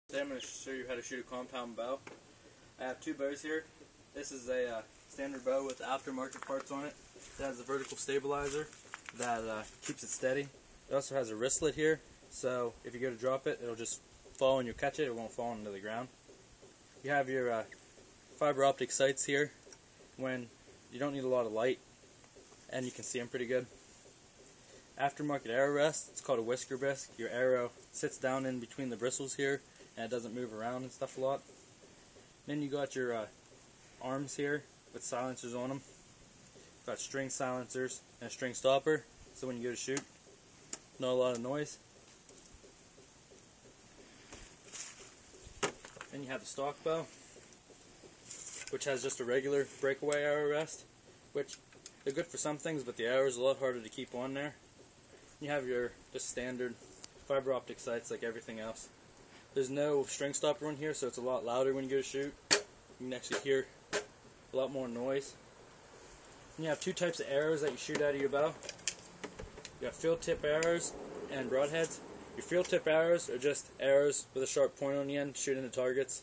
Today I'm going to show you how to shoot a compound bow. I have two bows here. This is a standard bow with aftermarket parts on it. It has a vertical stabilizer that keeps it steady. It also has a wristlet here, so if you go to drop it, it'll just fall and you'll catch it. It won't fall into the ground. You have your fiber optic sights here when you don't need a lot of light, and you can see them pretty good. Aftermarket arrow rest, it's called a whisker bisque. Your arrow sits down in between the bristles here, and it doesn't move around and stuff a lot. Then you got your arms here with silencers on them. Got string silencers and a string stopper, so when you go to shoot, not a lot of noise. Then you have the stock bow, which has just a regular breakaway arrow rest, which they're good for some things, but the arrow is a lot harder to keep on there. You have your just standard fiber optic sights like everything else. There's no string stopper in here, so it's a lot louder when you go to shoot. You can actually hear a lot more noise. And you have two types of arrows that you shoot out of your bow. You have field tip arrows and broadheads. Your field tip arrows are just arrows with a sharp point on the end, shoot into targets.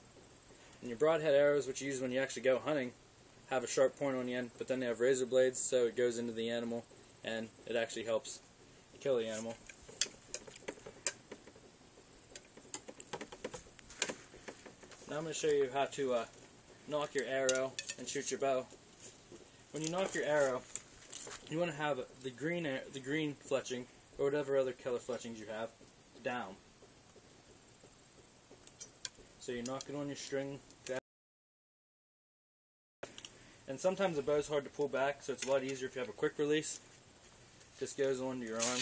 And your broadhead arrows, which you use when you actually go hunting, have a sharp point on the end, but then they have razor blades, so it goes into the animal and it actually helps kill the animal. Now I'm going to show you how to knock your arrow and shoot your bow. When you knock your arrow, you want to have the green fletching, or whatever other color fletchings you have, down. So you knock it on your string. And sometimes the bow is hard to pull back, so it's a lot easier if you have a quick release. Just goes onto your arm.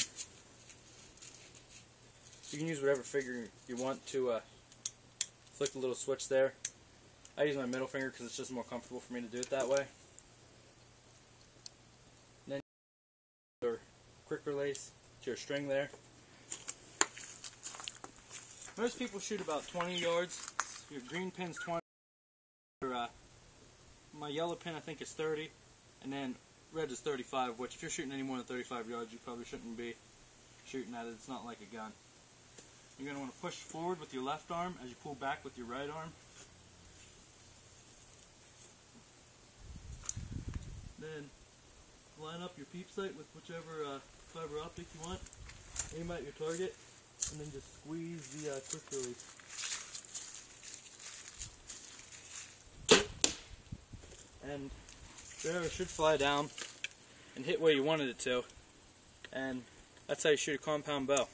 You can use whatever figure you want to flick the little switch there. I use my middle finger because it's just more comfortable for me to do it that way. And then your quick release to your string there. Most people shoot about 20 yards. Your green pin's 20. My yellow pin I think is 30, and then red is 35, which if you're shooting any more than 35 yards, you probably shouldn't be shooting at it. It's not like a gun. You're going to want to push forward with your left arm as you pull back with your right arm. Then line up your peep sight with whichever fiber optic you want. Aim at your target, and then just squeeze the quick release. And the arrow should fly down and hit where you wanted it to, and that's how you shoot a compound bow.